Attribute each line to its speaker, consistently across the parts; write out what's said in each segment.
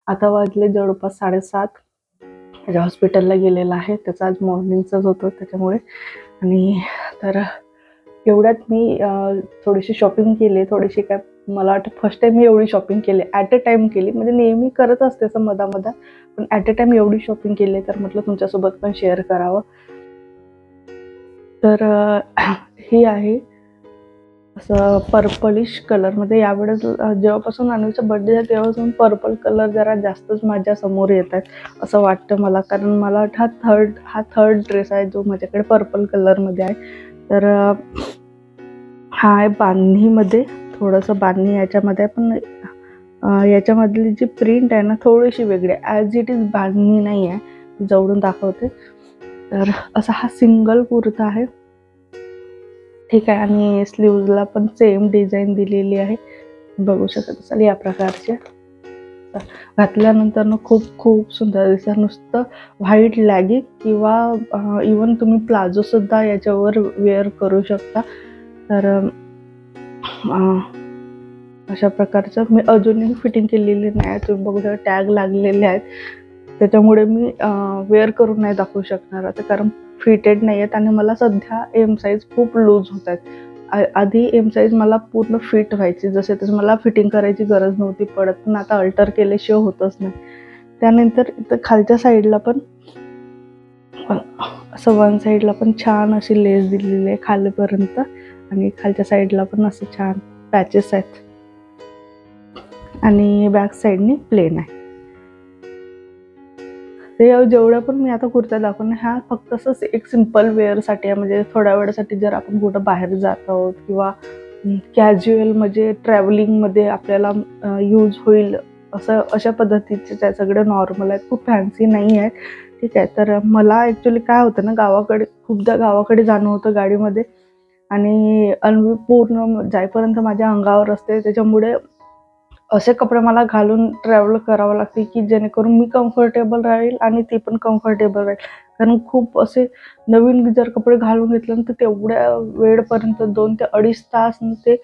Speaker 1: आता वाजले जवळपास 7:30. माझ्या हॉस्पिटलला गेलेला आहे, त्याचा आज मॉर्निंगचाच होतं त्याच्यामुळे. आणि तर एवढ्यात मी थोडीशी शॉपिंग केली. थोडीशी काय मला वाटतं फर्स्ट टाईम मी एवढी शॉपिंग केली, ॲट अ टाईम केली. म्हणजे नेहमी करत असते असं मधा पण ॲट अ टाईम एवढी शॉपिंग केली, तर म्हटलं तुमच्यासोबत पण शेअर करावं. तर ही आहे असं पर्पलिश कलरमध्ये. यावेळेस जेव्हापासून अन्वीचा बर्थडे झाला तेव्हापासून पर्पल कलर जरा जास्तच माझ्या समोर येत आहेत असं वाटतं मला, कारण मला हा थर्ड ड्रेस आहे जो माझ्याकडे पर्पल कलरमध्ये आहे. तर हा आहे बांधणीमध्ये, थोडंसं बांधणी याच्यामध्ये आहे, पण याच्यामधली जी प्रिंट आहे ना थोडीशी वेगळी आहे. ॲज इट इज बांधणी नाही आहे, जवळून दाखवते. तर असा हा सिंगल कुर्ता आहे, ठीक आहे. आणि स्लीव्जला पण सेम डिझाईन दिलेली आहे, बघू शकत असाल या प्रकारचे. घातल्यानंतर खूप खूप सुंदर दिसतात. नुसतं व्हाईट लॅगिंग किंवा इवन तुम्ही प्लाझो सुद्धा याच्यावर वेअर करू शकता. तर अशा प्रकारचं मी अजूनही फिटिंग केलेली नाही. तुम्ही बघू शकता टॅग लागलेले आहेत, त्याच्यामुळे मी वेअर करून नाही दाखवू शकणार आता, कारण फिटेड नाही आहेत. आणि मला सध्या एम साईज खूप लूज होत आहेत. आधी एम साईज मला पूर्ण फिट व्हायची, जसे तसं मला फिटिंग करायची गरज नव्हती पडत, पण आता अल्टर केल्याशिवाय होतच नाही. त्यानंतर इथं खालच्या साईडला पण असं वन साईडला पण छान अशी लेस दिलेली आहे खालीपर्यंत, आणि खालच्या साईडला पण असं छान पॅचेस आहेत, आणि बॅक साईडनी प्लेन आहे. ते जेवढं पण मी आता कुर्ता दाखवणे हा फक्त असं एक सिम्पल वेअरसाठी आहे. म्हणजे थोड्या वेळासाठी जर आपण कुठं बाहेर जात आहोत किंवा कॅज्युअल म्हणजे ट्रॅव्हलिंगमध्ये आपल्याला यूज होईल असं, अशा पद्धतीचे त्या सगळे नॉर्मल आहेत, खूप फॅन्सी नाही आहेत, ठीक आहे. तर मला ॲक्च्युली काय होतं ना, खूपदा गावाकडे जाणं होतं गाडीमध्ये, आणि अन्वी पूर्ण जाईपर्यंत माझ्या अंगावर असते, त्याच्यामुळे असे कपडे मला घालून ट्रॅव्हल करावं लागते की जेणेकरून मी कम्फर्टेबल राहील आणि ती पण कम्फर्टेबल राहील. कारण खूप असे नवीन जर कपडे घालून घेतलं तर तेवढ्या वेळपर्यंत 2 ते 2.5 तास ते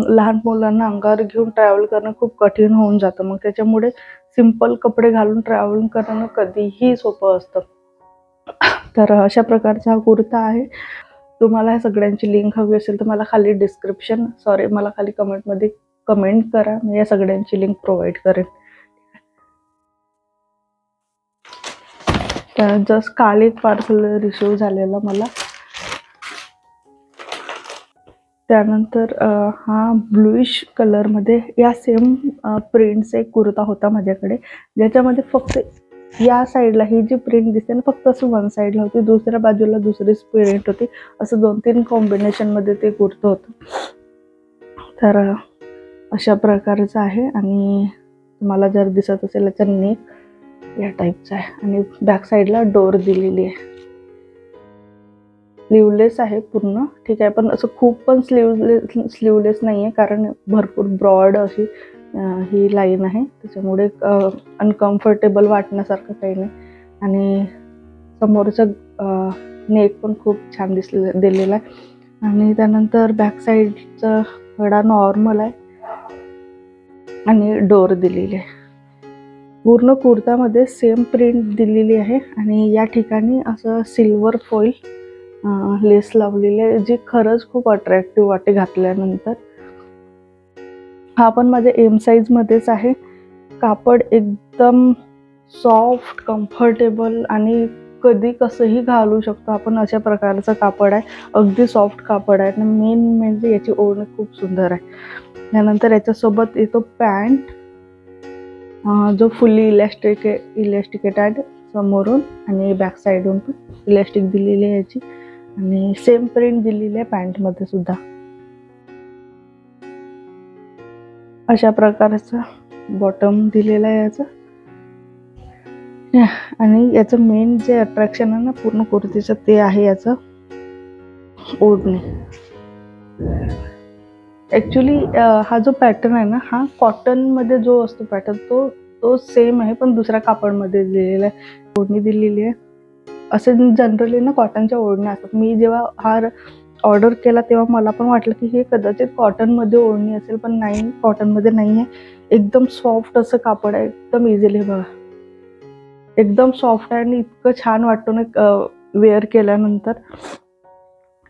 Speaker 1: लहान मुलांना अंगावर घेऊन ट्रॅव्हल करणं खूप कठीण होऊन जातं. मग त्याच्यामुळे सिम्पल कपडे घालून ट्रॅव्हल करणं कधीही सोपं असतं. तर अशा प्रकारचा हा कुर्ता आहे. तुम्हाला या सगळ्यांची लिंक हवी असेल तर मला खाली कमेंटमध्ये कमेंट करा, मी या सगळ्यांची लिंक प्रोव्हाइड करेन. तर जस्ट काल एक पार्सल रिसीव झालेला मला. त्यानंतर हा ब्लूइश कलरमध्ये या सेम प्रिंटचा एक कुर्ता होता माझ्याकडे, ज्याच्यामध्ये फक्त या साईडला ही जी प्रिंट दिसते ना फक्त असं वन साईडला होती, दुसऱ्या बाजूला दुसरीच प्रिंट होती. असं 2-3 कॉम्बिनेशनमध्ये ते कुर्तं होतं. तर अशा प्रकारचं आहे, आणि तुम्हाला जर दिसत असेल याचा नेक या टाईपचा आहे, आणि बॅक साईडला डोर दिलेली आहे. स्लीवलेस आहे पूर्ण, ठीक आहे, पण असं खूप पण स्लीवलेस नाही आहे, कारण भरपूर ब्रॉड अशी ही लाईन आहे, त्याच्यामुळे अनकम्फर्टेबल वाटण्यासारखं काही नाही. आणि समोरचं नेक पण खूप छान दिलेला आहे. आणि त्यानंतर बॅक साईडचा गळा नॉर्मल आहे आणि डोर दिलेली आहे. पूर्ण कुर्तामध्ये सेम प्रिंट दिलेली आहे, आणि या ठिकाणी असं सिल्वर फॉईल लेस लावलेली आहे, जी खरंच खूप अट्रॅक्टिव्ह वाटते घातल्यानंतर. हा पण माझ्या एम साईजमध्येच आहे. कापड एकदम सॉफ्ट, कम्फर्टेबल आणि कधी कसंही घालू शकतो आपण, अशा प्रकारचं कापड आहे. अगदी सॉफ्ट कापड आहे. मेन म्हणजे याची ओढणी खूप सुंदर आहे. त्यानंतर याच्यासोबत येतो पॅन्ट, जो फुल्ली इलॅस्टिकेट आहे समोरून, आणि बॅक साईडून पण इलॅस्टिक दिलेली आहे याची, आणि सेम प्रिंट दिलेली आहे पॅन्टमध्ये सुद्धा. अशा प्रकारचा बॉटम दिलेला आहे याचं. आणि याचं मेन जे अट्रॅक्शन आहे ना पूर्ण कुर्तीचं, ते आहे याचं ओढणी. ॲक्च्युली हा जो पॅटर्न आहे ना, हा कॉटनमध्ये जो असतो पॅटर्न तो सेम आहे, पण दुसऱ्या कापडमध्ये दिलेला आहे. ओढणी दिलेली आहे. असे जनरली ना कॉटनच्या ओढण्या असतात. मी जेव्हा हा ऑर्डर केला तेव्हा मला पण वाटलं की हे कदाचित कॉटनमध्ये ओढणी असेल, पण नाही, कॉटनमध्ये नाही आहे. एकदम सॉफ्ट असं कापड आहे, एकदम इझिली बघा, एकदम सॉफ्ट आहे आणि इतकं छान वाटतं ना वेअर केल्यानंतर.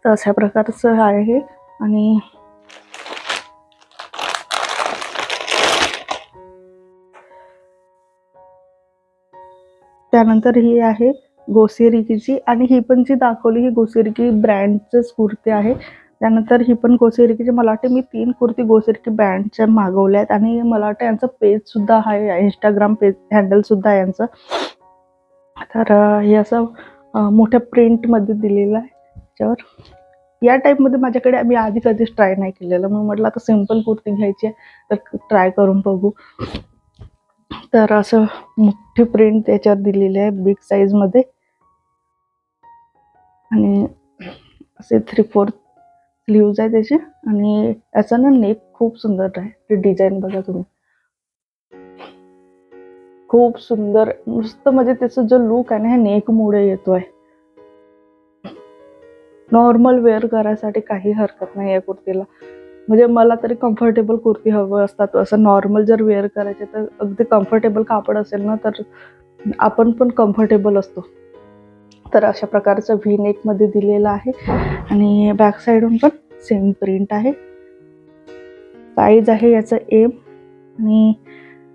Speaker 1: तर अशा प्रकारचं आहे हे. आणि त्यानंतर ही आहे गोसेरिकीची, आणि ही पण जी दाखवली ही गोसेरिकी ब्रँडचंच कुर्ती आहे. त्यानंतर ही पण गोसेरिकीची, मला वाटते मी 3 कुर्ती गोसेरिकी ब्रँडच्या मागवल्या आहेत, आणि मला वाटतं यांचं पेजसुद्धा आहे, इंस्टाग्राम पेज हँडलसुद्धा आहे यांचं. तर हे असं मोठ्या प्रिंटमध्ये दिलेलं आहे त्याच्यावर. या टाईपमध्ये माझ्याकडे मी आधी कधीच ट्राय नाही केलेलं, मग म्हटलं आता सिम्पल कुर्ती घ्यायची आहे तर ट्राय करून बघू. तर असं मोठी प्रिंट त्याच्यावर दिलेली आहे बिग साईजमध्ये, आणि असे 3/4 स्लीव्ज आहे त्याचे. आणि याचा ना नेक खूप सुंदर आहे, ते डिझाईन बघा तुम्ही, खूप सुंदर, नुसतं म्हणजे त्याचा जो लुक आहे ना, ह्या नेकमुळे येतोय. नॉर्मल वेअर करायसाठी काही हरकत नाही या कुर्तीला, म्हणजे मला तरी कम्फर्टेबल कुर्ती हवं असतात. असं नॉर्मल जर वेअर करायचे तर अगदी कम्फर्टेबल कापड असेल ना, तर आपण पण कम्फर्टेबल असतो. तर अशा प्रकारचं व्ही नेकमध्ये दिलेलं आहे, आणि बॅक साईडून पण सेम प्रिंट आहे. साईज आहे याचं एम, आणि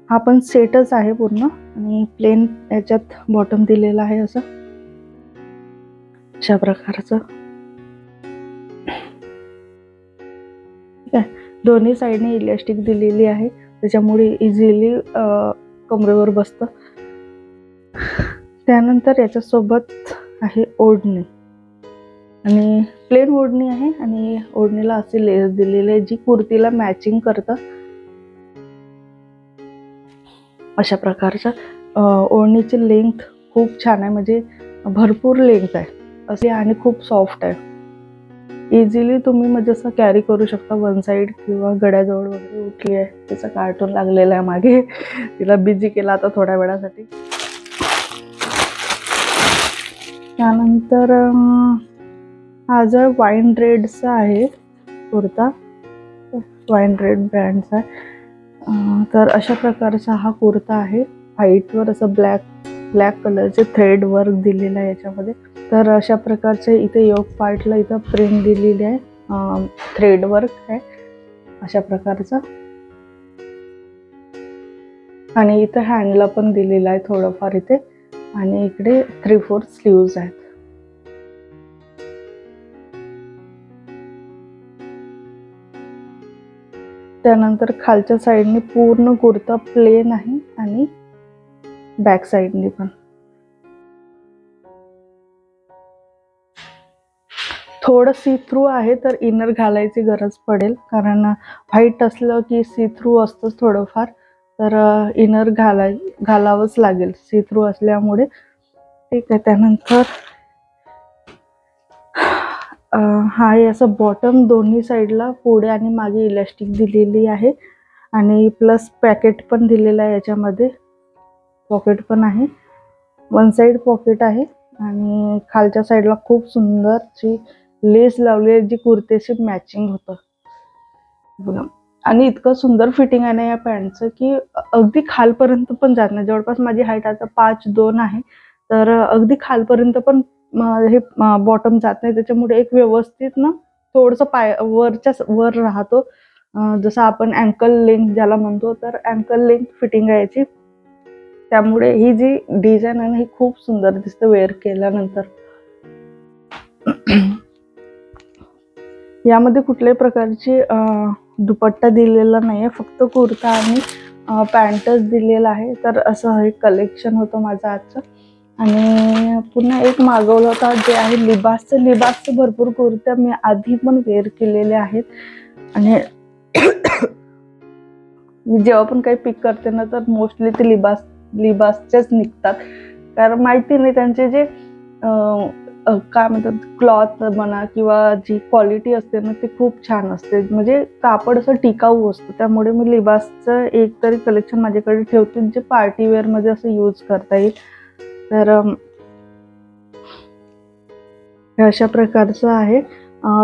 Speaker 1: हा पण सेटच आहे पूर्ण, आणि प्लेन याच्यात बॉटम दिलेलं आहे असं, अशा प्रकारचं. ठीक आहे, दोन्ही साईडने इलास्टिक दिलेली आहे, त्याच्यामुळे इझिली कमरेवर बसतं. त्यानंतर याच्यासोबत आहे ओढणी, आणि प्लेन ओढणी आहे, आणि ओढणीला असे लेस दिलेले आहे जी कुर्तीला मॅचिंग करतं. अशा प्रकारचं ओढणीची लेंथ खूप छान आहे, म्हणजे भरपूर लेंथ आहे असे, आणि खूप सॉफ्ट आहे. इझिली तुम्ही म्हणजे असं कॅरी करू शकता वन साईड, किंवा गड्याजवळ वगैरे. उठली आहे, तिचं कार्टून लागलेलं आहे मागे, तिला बिझी केला आता थोड्या वेळासाठी. त्यानंतर हा जर वाईन रेडचा आहे कुर्ता, वाईन रेड ब्रँडचा आहे. तर अशा प्रकारचा हा कुर्ता आहे, व्हाईटवर असं ब्लॅक कलरचे थ्रेड वर्क दिलेलं आहे याच्यामध्ये. तर अशा प्रकारचे इथे योक पार्टला इथं प्रिंट दिलेली आहे, थ्रेड वर्क आहे अशा प्रकारचा, आणि इथं हँडला पण दिलेला आहे थोडंफार इथे, आणि इकडे 3/4 स्लीव्ज आहेत. त्यानंतर खालच्या साईडने पूर्ण कुर्ता प्लेन आहे, आणि बॅक साईडने पण थोडं सी थ्रू आहे, तर इनर घालायची गरज पडेल, कारण व्हाईट असलं की सी थ्रू असतंच थोडंफार, तर इनर घालावंच लागेल सी थ्रू असल्यामुळे. ठीक आहे, त्यानंतर हा असं बॉटम दोन्ही साईडला पुढे आणि मागे इलास्टिक दिलेली आहे, आणि प्लस पॅकेट पण दिलेलं आहे याच्यामध्ये, पॉकेट पण आहे, वन साईड पॉकेट आहे, आणि खालच्या साईडला खूप सुंदरची लेस लावली आहे जी कुर्तीशी मॅचिंग होतं बघा. आणि इतकं सुंदर फिटिंग आहे ना या पॅन्टचं की अगदी खालपर्यंत पण जात नाही. जवळपास माझी हाईट आता 5'2" आहे, तर अगदी खालपर्यंत पण हे बॉटम जात नाही, त्याच्यामुळे एक व्यवस्थित ना थोडंसं पाय वरच्या वर राहतो, जसं आपण अँकल लेंथ ज्याला म्हणतो, तर अँकल लेंथ फिटिंग आहे याची. त्यामुळे ही जी डिझाईन आहे ना ही खूप सुंदर दिसते वेअर केल्यानंतर. यामध्ये कुठल्याही प्रकारची दुपट्टा दिलेला नाहीये, फक्त कुर्ता आणि पॅन्टच दिलेला आहे. तर असं हे कलेक्शन होतं माझं आजचं. आणि पुन्हा एक मागवलं होता जे आहे लिबासचं भरपूर कुर्त्या मी आधी पण वेअर केलेल्या आहेत, आणि मी जेव्हा पण काही पिक करते ना तर मोस्टली ते लिबासचेच निघतात, कारण माहिती नाही त्यांचे जे काय म्हणतात क्लॉथ म्हणा किंवा जी क्वालिटी असते ना ती खूप छान असते, म्हणजे कापड असं टिकाऊ असतं. त्यामुळे मी लिबासचं एक तरी कलेक्शन माझ्याकडे ठेवते जे पार्टी वेअरमध्ये असं यूज करता येईल. तर अशा प्रकारचं आहे.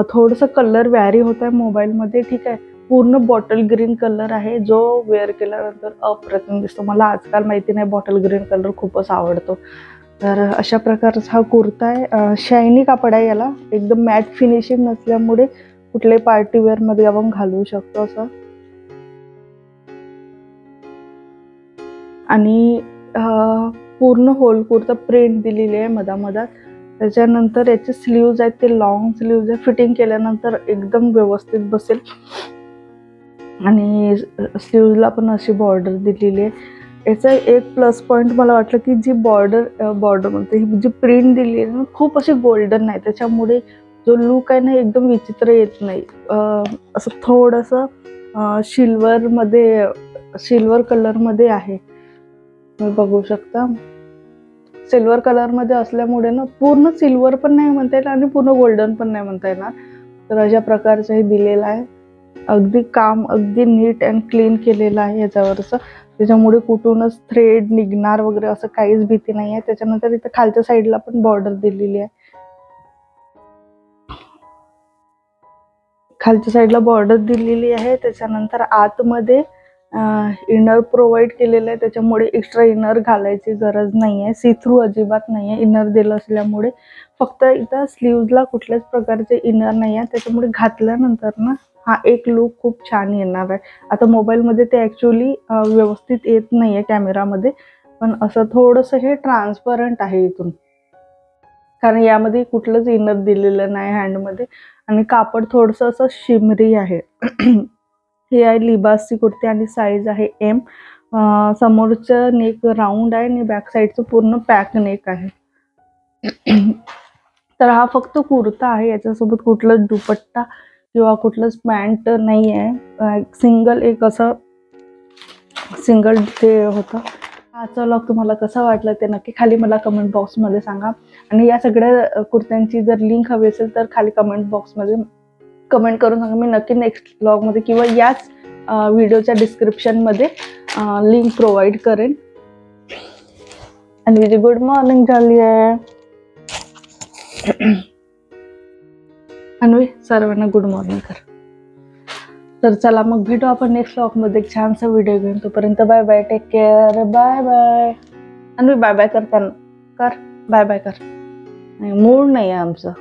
Speaker 1: थोडंसं कलर व्हॅरी होत आहे मोबाईलमध्ये, ठीक आहे. पूर्ण बॉटल ग्रीन कलर आहे, जो वेअर केल्यानंतर अप्रतिम दिसतो. मला आजकाल माहिती नाही, बॉटल ग्रीन कलर खूपच आवडतो. तर अशा प्रकारचा हा कुर्ता आहे. शायनी कापड आहे याला, एकदम मॅट फिनिशिंग नसल्यामुळे कुठल्याही पार्टीवेअरमध्ये आपण घालू शकतो असं. आणि पूर्ण होल कुर्ता प्रिंट दिलेली आहे मधामधात. त्याच्यानंतर याचे स्लीव्ज आहेत ते लॉंग स्लीव्ज आहे, फिटिंग केल्यानंतर एकदम व्यवस्थित बसेल. आणि स्लीव्जला पण अशी बॉर्डर दिलेली आहे. याचा एक प्लस पॉईंट मला वाटलं की जी बॉर्डरमध्ये ही जी प्रिंट दिली आहे ना, खूप अशी गोल्डन नाही, त्याच्यामुळे जो लुक आहे ना एकदम विचित्र येत नाही. असं थोडंसं सिल्वर कलरमध्ये आहे, तुम्ही बघू शकता. सिल्वर कलरमध्ये असल्यामुळे ना पूर्ण सिल्वर पण नाही म्हणता येणार आणि पूर्ण गोल्डन पण नाही म्हणता येणार. तर अशा प्रकारचं हे दिलेलं आहे. अगदी काम अगदी नीट अँड क्लीन केलेलं आहे याच्यावरचं, त्याच्यामुळे कुठूनच थ्रेड निघणार वगैरे असं काहीच भीती नाही आहे. त्याच्यानंतर इथं खालच्या साईडला पण बॉर्डर दिलेली आहे. खालच्या साईडला बॉर्डर दिलेली आहे. त्याच्यानंतर आतमध्ये इनर प्रोव्हाइड केलेलं आहे, त्याच्यामुळे एक्स्ट्रा इनर घालायची गरज नाही आहे. सी थ्रू अजिबात नाही आहे इनर दिलं असल्यामुळे. फक्त इथं स्लीव्जला कुठल्याच प्रकारचे इनर नाही आहे, त्याच्यामुळे घातल्यानंतर ना हा एक लुक खूप छान येणार आहे. आता मोबाईलमध्ये ते ॲक्च्युली व्यवस्थित येत नाही आहे कॅमेरामध्ये, पण असं थोडंसं हे ट्रान्सपरंट आहे इथून, कारण यामध्ये कुठलंच इनर दिलेलं नाही हँडमध्ये. आणि कापड थोडंसं असं शिमरी आहे. ही आहे लिबासची कुर्ती आणि साईज आहे M. समोरचं नेक राऊंड आहे आणि बॅक साईडचं पूर्ण पॅक नेक आहे. तर हा फक्त कुर्ता आहे, याच्यासोबत कुठलंच दुपट्टा किंवा कुठलंच पॅन्ट नाही आहे. सिंगल ते होतं. आजचा व्लॉग तुम्हाला कसा वाटला ते नक्की खाली मला कमेंट बॉक्समध्ये सांगा. आणि या सगळ्या कुर्त्यांची जर लिंक हवी असेल तर खाली कमेंट बॉक्समध्ये कमेंट करून सांगा. मी नक्की नेक्स्ट व्लॉगमध्ये किंवा याच व्हिडिओच्या डिस्क्रिप्शनमध्ये लिंक प्रोव्हाइड करेन. आणि गुड मॉर्निंग झाली आहे. अन्वी, सर्वांना गुड मॉर्निंग कर. तर चला मग भेटू आपण नेक्स्ट व्लॉगमध्ये एक छानसा व्हिडिओ घेऊन. तोपर्यंत bye bye, take care, bye bye. Anvi bye bye कर, बाय बाय कर. मूड नाही आहे आमचं.